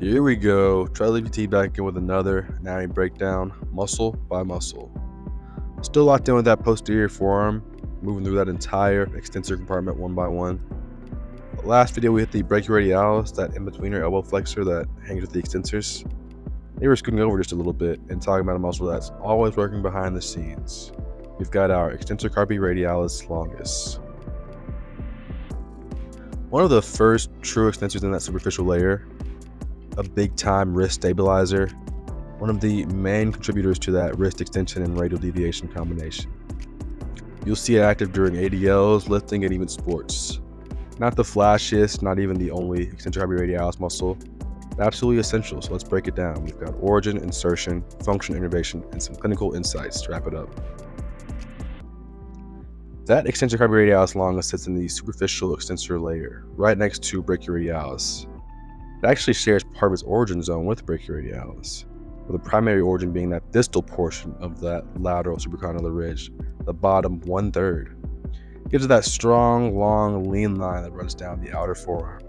Here we go. Try to leave your T back in with another anatomy breakdown, muscle by muscle. Still locked in with that posterior forearm, moving through that entire extensor compartment one by one. Last video we hit the brachioradialis, that in-betweener elbow flexor that hangs with the extensors. Maybe we're scooting over just a little bit and talking about a muscle that's always working behind the scenes. We've got our Extensor Carpi Radialis Longus. One of the first true extensors in that superficial layer, a big-time wrist stabilizer, one of the main contributors to that wrist extension and radial deviation combination. You'll see it active during ADLs, lifting, and even sports. Not the flashiest, not even the only Extensor Carpi Radialis muscle, but absolutely essential, so let's break it down. We've got origin, insertion, function, innervation, and some clinical insights to wrap it up. That Extensor Carpi Radialis Longus sits in the superficial extensor layer, right next to brachioradialis. It actually shares part of its origin zone with brachioradialis, with the primary origin being that distal portion of that lateral supracondylar ridge, the bottom 1/3. Gives it that strong, long, lean line that runs down the outer forearm.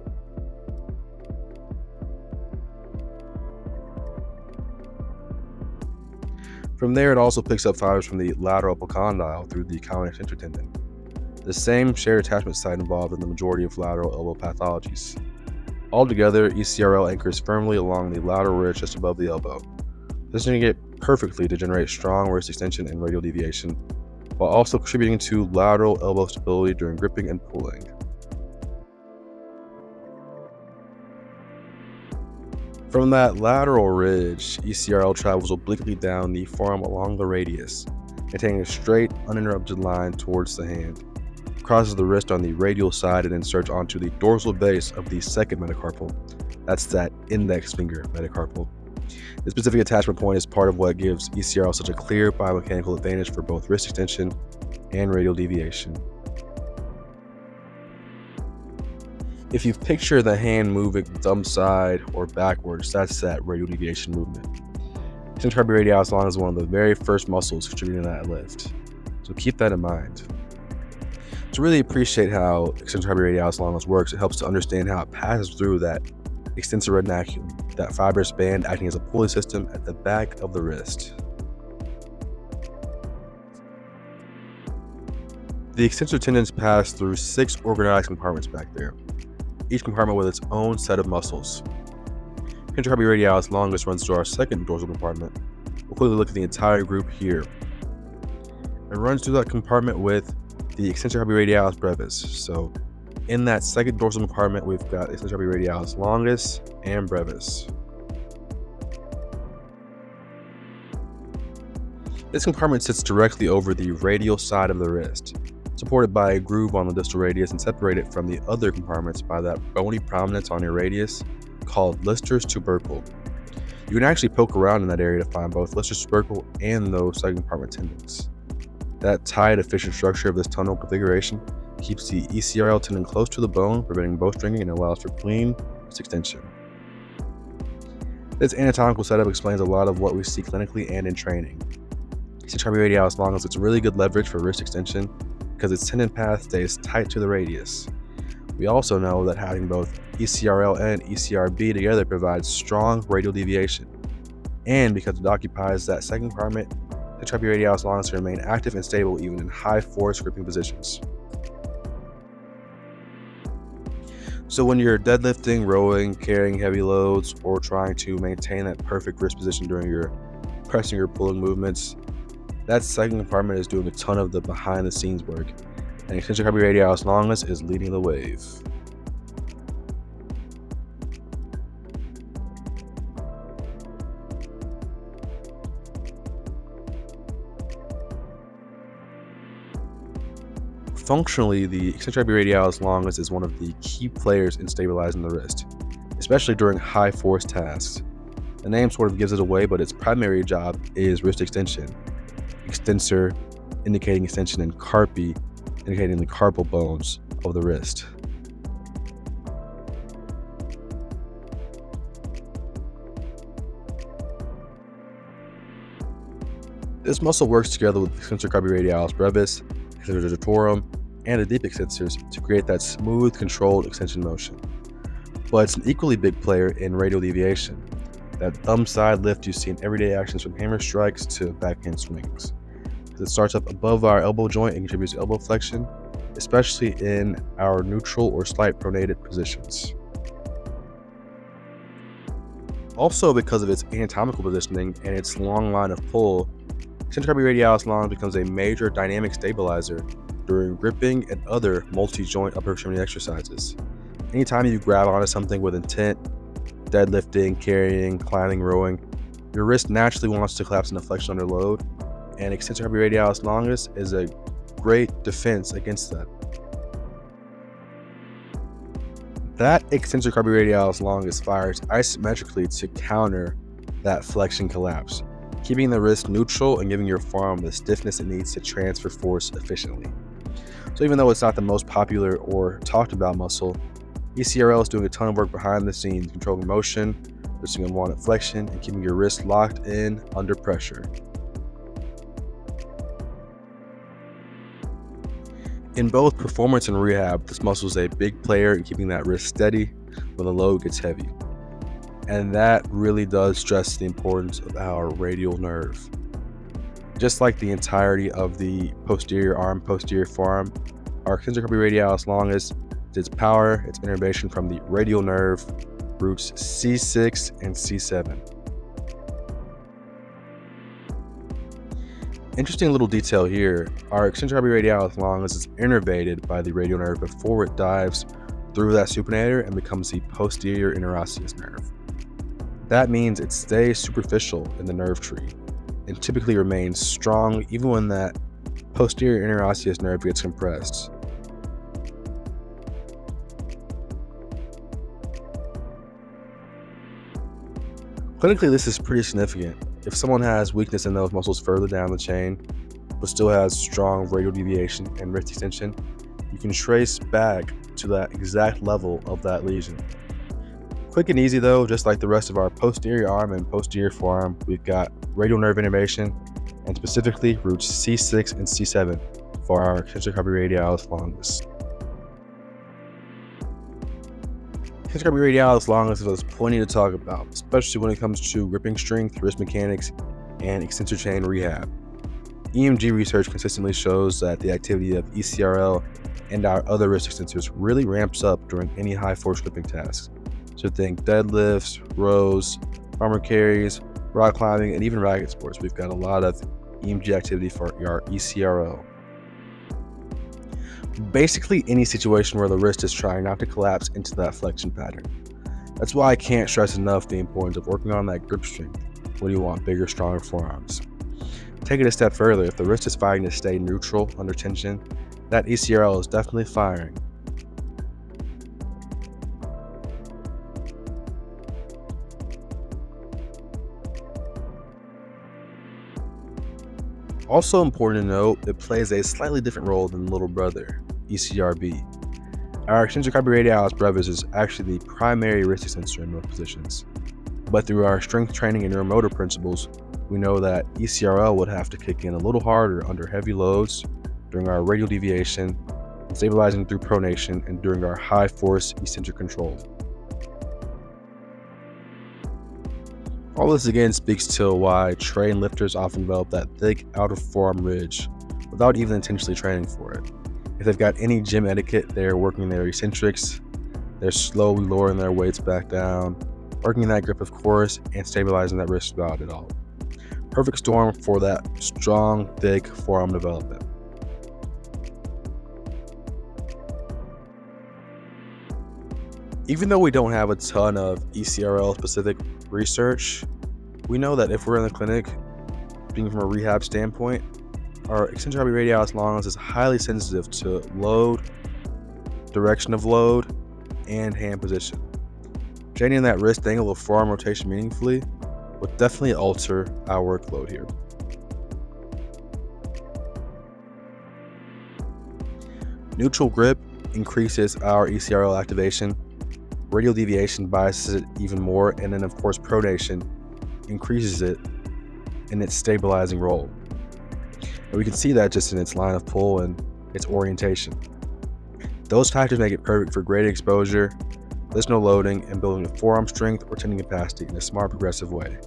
From there, it also picks up fibers from the lateral epicondyle through the common extensor tendon, the same shared attachment site involved in the majority of lateral elbow pathologies. Altogether, ECRL anchors firmly along the lateral ridge just above the elbow, positioning it perfectly to generate strong wrist extension and radial deviation, while also contributing to lateral elbow stability during gripping and pulling. From that lateral ridge, ECRL travels obliquely down the forearm along the radius, maintaining a straight, uninterrupted line towards the hand. Crosses the wrist on the radial side and inserts onto the dorsal base of the second metacarpal. That's that index finger metacarpal. This specific attachment point is part of what gives ECRL such a clear biomechanical advantage for both wrist extension and radial deviation. If you picture the hand moving thumb side or backwards, that's that radial deviation movement. Extensor Carpi Radialis Longus is one of the very first muscles contributing to that lift, so keep that in mind. To really appreciate how Extensor Carpi Radialis Longus works, it helps to understand how it passes through that extensor retinaculum, that fibrous band acting as a pulley system at the back of the wrist. The extensor tendons pass through 6 organized compartments back there, each compartment with its own set of muscles. Extensor Carpi Radialis Longus runs through our second dorsal compartment. We'll quickly look at the entire group here. It runs through that compartment with the Extensor Carpi Radialis brevis. So in that second dorsal compartment, we've got Extensor Carpi Radialis Longus and brevis. This compartment sits directly over the radial side of the wrist, supported by a groove on the distal radius and separated from the other compartments by that bony prominence on your radius called Lister's tubercle. You can actually poke around in that area to find both Lister's tubercle and those second compartment tendons. That tight, efficient structure of this tunnel configuration keeps the ECRL tendon close to the bone, preventing bowstringing, and allows for clean wrist extension. This anatomical setup explains a lot of what we see clinically and in training. Extensor Carpi Radialis Longus gets really good leverage for wrist extension because its tendon path stays tight to the radius. We also know that having both ECRL and ECRB together provides strong radial deviation, and because it occupies that second compartment, the Carpi Radialis Longus can remain active and stable even in high force gripping positions. So when you're deadlifting, rowing, carrying heavy loads, or trying to maintain that perfect wrist position during your pressing or pulling movements, that second compartment is doing a ton of the behind the scenes work, and Extensor Carpi Radialis Longus is leading the wave. Functionally, the Extensor Carpi Radialis Longus is one of the key players in stabilizing the wrist, especially during high force tasks. The name sort of gives it away, but its primary job is wrist extension. Extensor indicating extension and carpi indicating the carpal bones of the wrist. This muscle works together with Extensor Carpi Radialis brevis, Extensor digitorum, and the deep extensors to create that smooth, controlled extension motion. but it's an equally big player in radial deviation, that thumb side lift you see in everyday actions from hammer strikes to backhand swings. It starts up above our elbow joint and contributes to elbow flexion, especially in our neutral or slight pronated positions. Also, because of its anatomical positioning and its long line of pull, Extensor Carpi Radialis Longus becomes a major dynamic stabilizer during gripping and other multi-joint upper extremity exercises. Anytime you grab onto something with intent, deadlifting, carrying, climbing, rowing, your wrist naturally wants to collapse into flexion under load, and Extensor Carpi Radialis Longus is a great defense against that. That Extensor Carpi Radialis Longus fires isometrically to counter that flexion collapse, keeping the wrist neutral and giving your forearm the stiffness it needs to transfer force efficiently. So even though it's not the most popular or talked about muscle, ECRL is doing a ton of work behind the scenes, controlling motion, reducing unwanted flexion, and keeping your wrist locked in under pressure. In both performance and rehab, this muscle is a big player in keeping that wrist steady when the load gets heavy. And that really does stress the importance of our radial nerve. Just like the entirety of the posterior arm, posterior forearm, our Extensor Carpi Radialis Longus is its power, its innervation from the radial nerve, roots C6 and C7. Interesting little detail here, our Extensor Carpi Radialis Longus is innervated by the radial nerve before it dives through that supinator and becomes the posterior interosseous nerve. That means it stays superficial in the nerve tree and typically remains strong even when that posterior interosseous nerve gets compressed. Clinically, this is pretty significant. If someone has weakness in those muscles further down the chain, but still has strong radial deviation and wrist extension, you can trace back to that exact level of that lesion. Quick and easy though, just like the rest of our posterior arm and posterior forearm, we've got radial nerve innervation, and specifically roots C6 and C7 for our Extensor Carpi Radialis Longus. Extensor Carpi Radialis Longus is plenty to talk about, especially when it comes to gripping strength, wrist mechanics, and extensor chain rehab. EMG research consistently shows that the activity of ECRL and our other wrist extensors really ramps up during any high force gripping tasks. So think deadlifts, rows, farmer carries, rock climbing, and even racket sports. We've got a lot of EMG activity for our ECRL. Basically any situation where the wrist is trying not to collapse into that flexion pattern. That's why I can't stress enough the importance of working on that grip strength when you want bigger, stronger forearms. Take it a step further, if the wrist is fighting to stay neutral under tension, that ECRL is definitely firing. Also important to note, it plays a slightly different role than little brother, ECRB. Our Extensor Carpi Radialis brevis is actually the primary wrist extensor in most positions. But through our strength training and neuromotor principles, we know that ECRL would have to kick in a little harder under heavy loads, during our radial deviation, stabilizing through pronation, and during our high force eccentric control. All this again speaks to why trained lifters often develop that thick outer forearm ridge without even intentionally training for it. If they've got any gym etiquette, they're working their eccentrics, they're slowly lowering their weights back down, working that grip of course, and stabilizing that wrist throughout it all. Perfect storm for that strong, thick forearm development. Even though we don't have a ton of ECRL specific research, we know that if we're in the clinic, being from a rehab standpoint, our Extensor Carpi Radialis Longus is highly sensitive to load, direction of load, and hand position. Changing that wrist angle of forearm rotation meaningfully will definitely alter our workload here. Neutral grip increases our ECRL activation, radial deviation biases it even more, and then of course pronation increases it in its stabilizing role. And we can see that just in its line of pull and its orientation. Those factors make it perfect for great exposure, positional loading, and building forearm strength or tendon capacity in a smart, progressive way.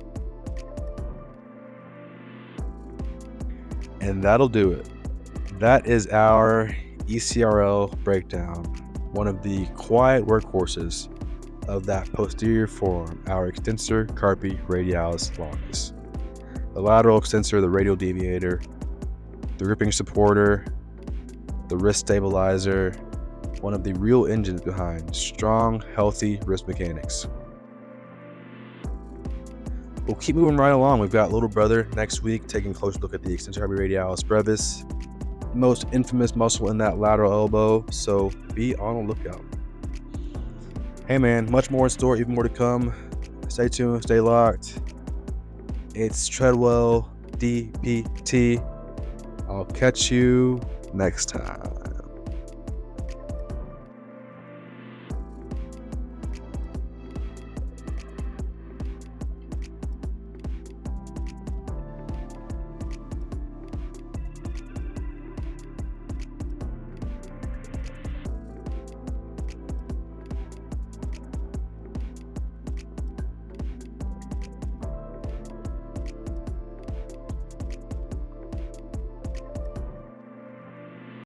And that'll do it. That is our ECRL breakdown, one of the quiet workhorses of that posterior forearm, our Extensor Carpi Radialis Longus. The lateral extensor, the radial deviator, the gripping supporter, the wrist stabilizer, one of the real engines behind strong, healthy wrist mechanics. We'll keep moving right along. We've got little brother next week taking a closer look at the Extensor Carpi Radialis brevis, the most infamous muscle in that lateral elbow, so be on the lookout. Hey man, much more in store, even more to come. Stay tuned, stay locked. It's Treadwell DPT. I'll catch you next time.